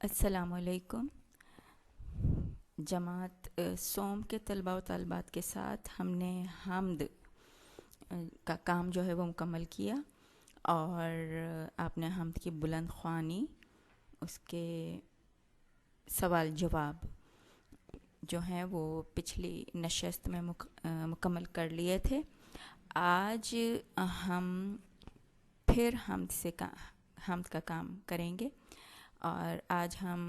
السلام علیکم۔ جماعت سوم کے طلباء و طالبات کے ساتھ ہم نے حمد کا کام جو ہے وہ مکمل کیا، اور آپ نے حمد کی بلند خوانی، اس کے سوال جواب جو ہیں وہ پچھلی نشست میں مکمل کر لیے تھے۔ آج ہم پھر حمد کا کام کریں گے، اور آج ہم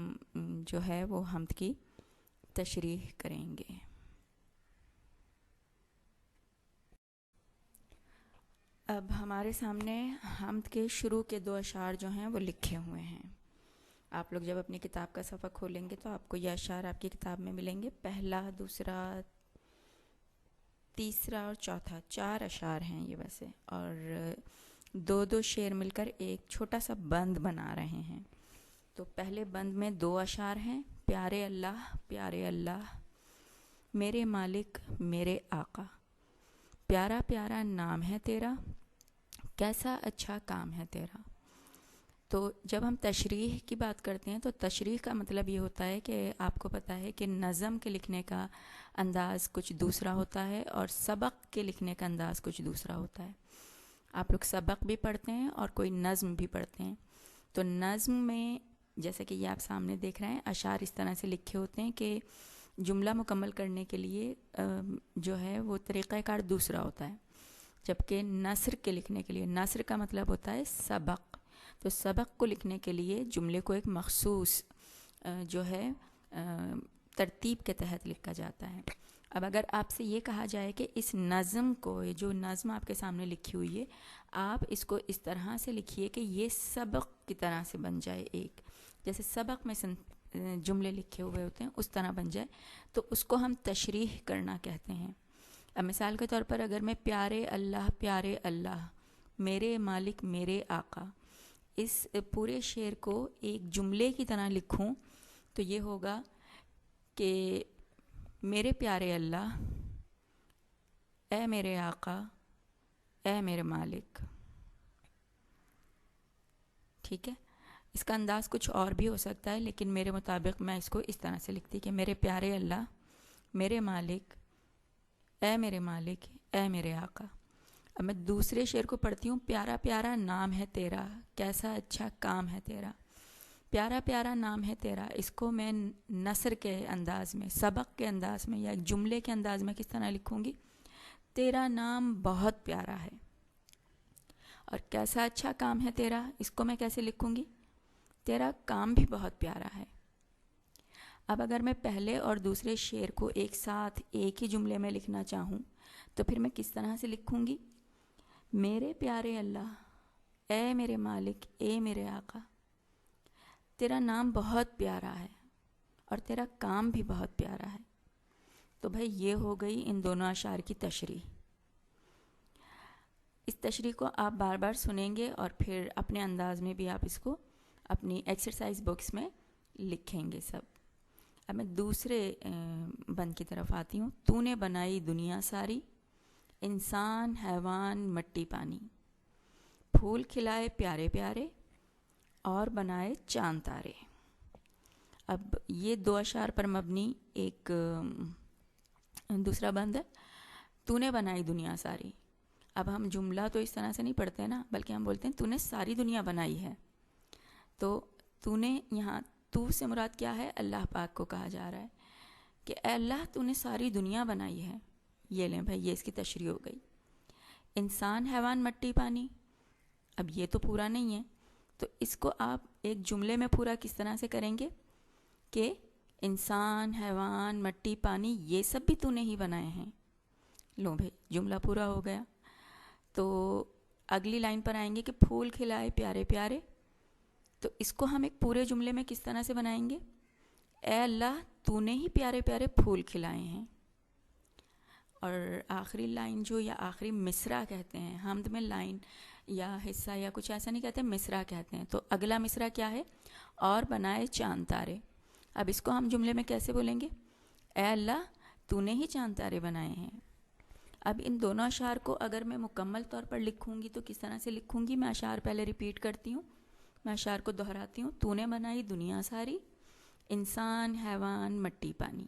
جو ہے وہ حمد کی تشریح کریں گے۔ اب ہمارے سامنے حمد کے شروع کے 2 اشعار جو ہیں وہ لکھے ہوئے ہیں۔ آپ لوگ جب اپنی کتاب کا صفحہ کھولیں گے تو آپ کو یہ اشعار آپ کی کتاب میں ملیں گے۔ پہلا، دوسرا، تیسرا اور چوتھا، 4 اشعار ہیں یہ ویسے، اور 2 شعر مل کر ایک چھوٹا سا بند بنا رہے ہیں۔ تو پہلے بند میں 2 اشعار ہیں۔ پیارے اللہ، پیارے اللہ، میرے مالک، میرے آقا، پیارا پیارا نام ہے تیرا، کیسا اچھا کام ہے تیرا۔ تو جب ہم تشریح کی بات کرتے ہیں تو تشریح کا مطلب یہ ہوتا ہے کہ آپ کو پتہ ہے کہ نظم کے لکھنے کا انداز کچھ دوسرا ہوتا ہے اور سبق کے لکھنے کا انداز کچھ دوسرا ہوتا ہے۔ آپ لوگ سبق بھی پڑھتے ہیں اور کوئی نظم بھی پڑھتے ہیں۔ تو نظم میں جیسے کہ یہ آپ سامنے دیکھ رہے ہیں، اشعار اس طرح سے لکھے ہوتے ہیں کہ جملہ مکمل کرنے کے لیے جو ہے وہ طریقہ کار دوسرا ہوتا ہے، جبکہ نثر کے لکھنے کے لیے، نثر کا مطلب ہوتا ہے سبق، تو سبق کو لکھنے کے لیے جملے کو ایک مخصوص جو ہے ترتیب کے تحت لکھا جاتا ہے۔ اب اگر آپ سے یہ کہا جائے کہ اس نظم کو، جو نظم آپ کے سامنے لکھی ہوئی ہے، آپ اس کو اس طرح سے لکھیے کہ یہ سبق کی طرح سے بن جائے، ایک جیسے سبق میں جملے لکھے ہوئے ہوتے ہیں اس طرح بن جائے، تو اس کو ہم تشریح کرنا کہتے ہیں۔ اب مثال کے طور پر اگر میں پیارے اللہ، میرے مالک، میرے آقا، اس پورے شعر کو ایک جملے کی طرح لکھوں تو یہ ہوگا کہ میرے پیارے اللہ، اے میرے آقا، اے میرے مالک۔ ٹھیک ہے، اس کا انداز کچھ اور بھی ہو سکتا ہے، لیکن میرے مطابق میں اس کو اس طرح سے لکھتی کہ میرے پیارے اللہ، میرے مالک، اے میرے مالک، اے میرے آقا۔ اب میں دوسرے شعر کو پڑھتی ہوں۔ پیارا پیارا نام ہے تیرا، کیسا اچھا کام ہے تیرا۔ پیارا پیارا نام ہے تیرا، اس کو میں نثر کے انداز میں، سبق کے انداز میں یا ایک جملے کے انداز میں کس طرح لکھوں گی؟ تیرا نام بہت پیارا ہے۔ اور کیسا اچھا کام ہے تیرا، اس کو میں کیسے لکھوں گی؟ تیرا کام بھی بہت پیارا ہے۔ اب اگر میں پہلے اور دوسرے شعر کو ایک ساتھ ایک ہی جملے میں لکھنا چاہوں تو پھر میں کس طرح سے لکھوں گی؟ میرے پیارے اللہ، اے میرے مالک، اے میرے آقا، تیرا نام بہت پیارا ہے اور تیرا کام بھی بہت پیارا ہے۔ تو بھائی یہ ہو گئی ان دونوں اشعار کی تشریح۔ اس تشریح کو آپ بار بار سنیں گے اور پھر اپنے انداز میں بھی آپ اس کو اپنی ایکسرسائز بکس میں لکھیں گے سب۔ اب میں دوسرے بند کی طرف آتی ہوں۔ تو نے بنائی دنیا ساری، انسان، حیوان، مٹی، پانی، پھول کھلائے پیارے پیارے اور بنائے چاند تارے۔ اب یہ 2 اشعار پر مبنی ایک دوسرا بند ہے، تو نے بنائی دنیا ساری۔ اب ہم جملہ تو اس طرح سے نہیں پڑھتے نا، بلکہ ہم بولتے ہیں تو نے ساری دنیا بنائی ہے۔ تو نے یہاں تو سے مراد کیا ہے؟ اللہ پاک کو کہا جا رہا ہے کہ اے اللہ، تو نے ساری دنیا بنائی ہے۔ یہ لیں بھائی، یہ اس کی تشریح ہو گئی۔ انسان، حیوان، مٹی، پانی، اب یہ تو پورا نہیں ہے، تو اس کو آپ ایک جملے میں پورا کس طرح سے کریں گے کہ انسان، حیوان، مٹی، پانی، یہ سب بھی تو نے ہی بنائے ہیں۔ لو بھائی، جملہ پورا ہو گیا۔ تو اگلی لائن پر آئیں گے کہ پھول کھلائے پیارے پیارے، تو اس کو ہم ایک پورے جملے میں کس طرح سے بنائیں گے؟ اے اللہ، تو نے ہی پیارے پیارے پھول کھلائے ہیں۔ اور آخری لائن جو، یا آخری مصرع کہتے ہیں حمد میں، لائن یا حصہ یا کچھ ایسا نہیں کہتے، مصرع کہتے ہیں۔ تو اگلا مصرع کیا ہے؟ اور بنائے چاند تارے۔ اب اس کو ہم جملے میں کیسے بولیں گے؟ اے اللہ، تو نے ہی چاند تارے بنائے ہیں۔ اب ان دونوں اشعار کو اگر میں مکمل طور پر لکھوں گی تو کس طرح سے لکھوں گی؟ میں اشعار پہلے ریپیٹ کرتی ہوں۔ میں اشعار کو دہراتی ہوں. تو نے بنائی دنیا ساری، انسان حیوان مٹی پانی،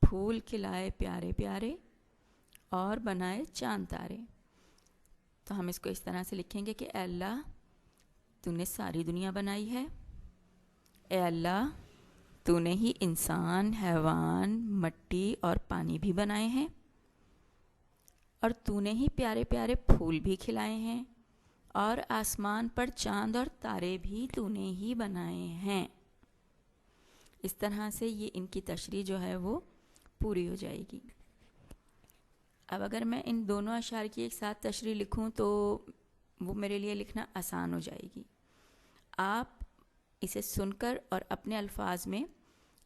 پھول کھلائے پیارے پیارے اور بنائے چاند تارے. تو ہم اس کو اس طرح سے لکھیں گے کہ اے اللہ تو نے ساری دنیا بنائی ہے، اے اللہ تو نے ہی انسان حیوان مٹی اور پانی بھی بنائے ہیں، اور تو نے ہی پیارے پیارے پھول بھی کھلائے ہیں، اور آسمان پر چاند اور تارے بھی تو نے ہی بنائے ہیں. اس طرح سے یہ ان کی تشریح جو ہے وہ پوری ہو جائے گی. اب اگر میں ان دونوں اشعار کی ایک ساتھ تشریح لکھوں تو وہ میرے لیے لکھنا آسان ہو جائے گی. آپ اسے سن کر اور اپنے الفاظ میں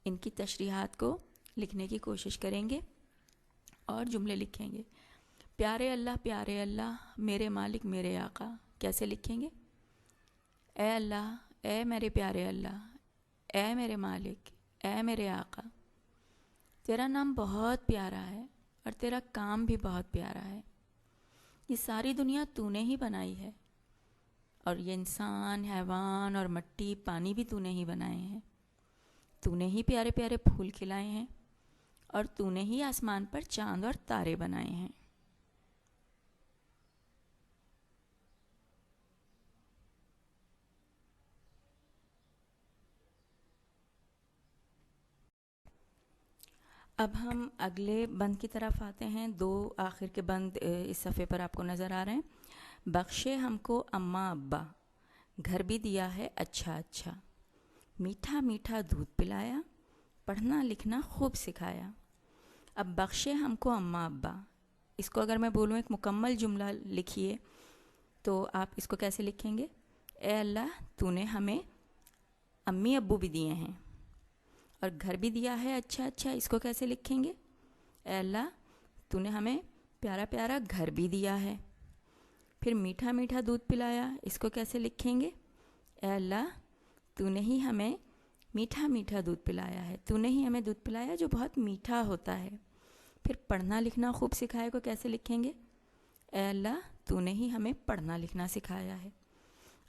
ان کی تشریحات کو لکھنے کی کوشش کریں گے اور جملے لکھیں گے. پیارے اللہ میرے مالک میرے آقا کیسے لکھیں گے؟ اے اللہ، اے میرے پیارے اللہ، اے میرے مالک، اے میرے آقا، تیرا نام بہت پیارا ہے اور تیرا کام بھی بہت پیارا ہے. یہ ساری دنیا تو نے ہی بنائی ہے، اور یہ انسان حیوان اور مٹی پانی بھی تو نے ہی بنائے ہیں. تو نے ہی پیارے پیارے پھول کھلائے ہیں، اور تو نے ہی آسمان پر چاند اور تارے بنائے ہیں. اب ہم اگلے بند کی طرف آتے ہیں. 2 آخر کے بند اس صفحے پر آپ کو نظر آ رہے ہیں. بخشے ہم کو اماں ابا، گھر بھی دیا ہے اچھا اچھا، میٹھا میٹھا دودھ پلایا، پڑھنا لکھنا خوب سکھایا. اب بخشے ہم کو اماں ابا، اس کو اگر میں بولوں ایک مکمل جملہ لکھیے تو آپ اس کو کیسے لکھیں گے؟ اے اللہ تو نے ہمیں امی ابو بھی دیے ہیں اور گھر بھی دیا ہے اچھا اچھا، اس کو کیسے لکھیں گے؟ اے اللہ تو نے ہمیں پیارا پیارا گھر بھی دیا ہے. پھر میٹھا میٹھا دودھ پلایا، اس کو کیسے لکھیں گے؟ اے اللہ تو نے ہی ہمیں میٹھا میٹھا دودھ پلایا ہے، تو نے ہی ہمیں دودھ پلایا جو بہت میٹھا ہوتا ہے. پھر پڑھنا لکھنا خوب سکھائے کو کیسے لکھیں گے؟ اے اللہ تو نے ہی ہمیں پڑھنا لکھنا سکھایا ہے.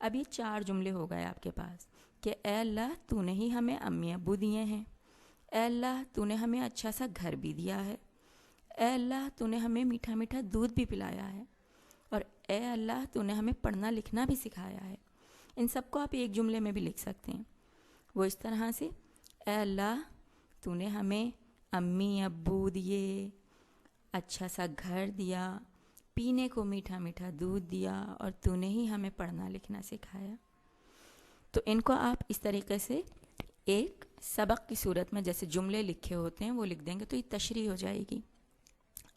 اب یہ 4 جملے ہو گئے آپ کے پاس کہ اے اللہ تو نے ہی ہمیں امی ابو دیے ہیں، اے اللہ تو نے ہمیں اچھا سا گھر بھی دیا ہے، اے اللہ تو نے ہمیں میٹھا میٹھا دودھ بھی پلایا ہے، اور اے اللہ تو نے ہمیں پڑھنا لکھنا بھی سکھایا ہے. ان سب کو آپ ایک جملے میں بھی لکھ سکتے ہیں. وہ اس طرح سے، اے اللہ تو نے ہمیں امی ابو دیے، اچھا سا گھر دیا، پینے کو میٹھا میٹھا دودھ دیا، اور تو نے ہی ہمیں پڑھنا لکھنا سکھایا. تو ان کو آپ اس طریقے سے ایک سبق کی صورت میں جیسے جملے لکھے ہوتے ہیں وہ لکھ دیں گے تو یہ تشریح ہو جائے گی.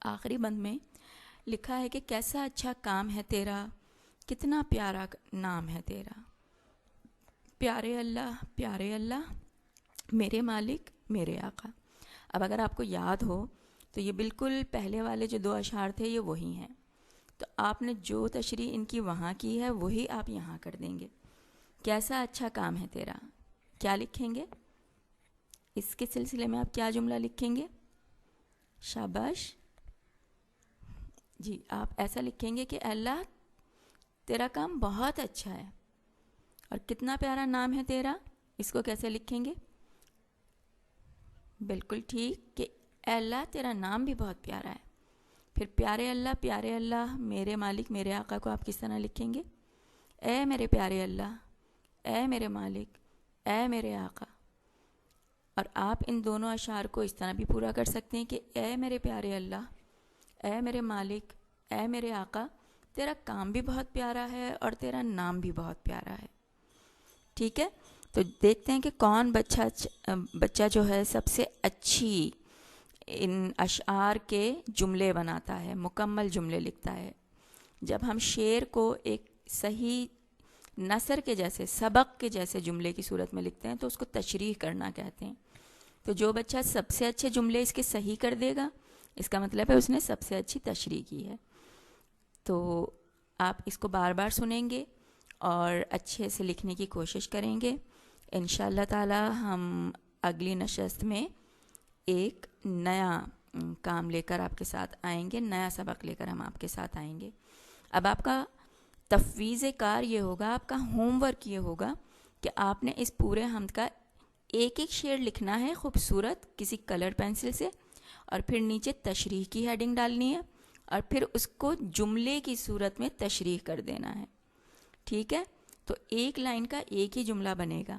آخری بند میں لکھا ہے کہ کیسا اچھا کام ہے تیرا، کتنا پیارا نام ہے تیرا. پیارے اللہ میرے مالک میرے آقا. اب اگر آپ کو یاد ہو تو یہ بالکل پہلے والے جو 2 اشعار تھے یہ وہی ہیں. تو آپ نے جو تشریح ان کی وہاں کی ہے وہی آپ یہاں کر دیں گے. کیسا اچھا کام ہے تیرا، کیا لکھیں گے؟ اس کے سلسلے میں آپ کیا جملہ لکھیں گے؟ شاباش جی، آپ ایسا لکھیں گے کہ اللہ تیرا کام بہت اچھا ہے، اور کتنا پیارا نام ہے تیرا، اس کو کیسے لکھیں گے؟ بالکل ٹھیک کہ اے اللہ تیرا نام بھی بہت پیارا ہے. پھر پیارے اللہ میرے مالک میرے آقا کو آپ کس طرح لکھیں گے؟ اے میرے پیارے اللہ، اے میرے مالک، اے میرے آقا. اور آپ ان دونوں اشعار کو اس طرح بھی پورا کر سکتے ہیں کہ اے میرے پیارے اللہ، اے میرے مالک، اے میرے آقا، تیرا کام بھی بہت پیارا ہے اور تیرا نام بھی بہت پیارا ہے. ٹھیک ہے، تو دیکھتے ہیں کہ کون بچہ جو ہے سب سے اچھی ان اشعار کے جملے بناتا ہے، مکمل جملے لکھتا ہے. جب ہم شعر کو ایک صحیح نثر کے جیسے، سبق کے جیسے جملے کی صورت میں لکھتے ہیں تو اس کو تشریح کرنا کہتے ہیں. تو جو بچہ سب سے اچھے جملے اس کے صحیح کر دے گا، اس کا مطلب ہے اس نے سب سے اچھی تشریح کی ہے. تو آپ اس کو بار بار سنیں گے اور اچھے سے لکھنے کی کوشش کریں گے. انشاءاللہ تعالی ہم اگلی نشست میں ایک نیا کام لے کر آپ کے ساتھ آئیں گے، نیا سبق لے کر ہم آپ کے ساتھ آئیں گے. اب آپ کا تفویض کار یہ ہوگا، آپ کا ہوم ورک یہ ہوگا کہ آپ نے اس پورے حمد کا ایک ایک شعر لکھنا ہے خوبصورت کسی کلر پینسل سے، اور پھر نیچے تشریح کی ہیڈنگ ڈالنی ہے، اور پھر اس کو جملے کی صورت میں تشریح کر دینا ہے. ٹھیک ہے؟ تو ایک لائن کا ایک ہی جملہ بنے گا.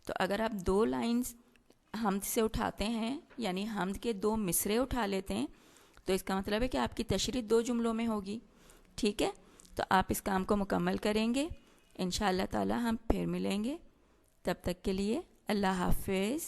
تو اگر آپ 2 لائنز حمد سے اٹھاتے ہیں، یعنی حمد کے 2 مصرے اٹھا لیتے ہیں، تو اس کا مطلب ہے کہ آپ کی تشریح 2 جملوں میں ہوگی. ٹھیک ہے؟ تو آپ اس کام کو مکمل کریں گے، انشاءاللہ تعالی ہم پھر ملیں گے. تب تک کے لیے اللہ حافظ.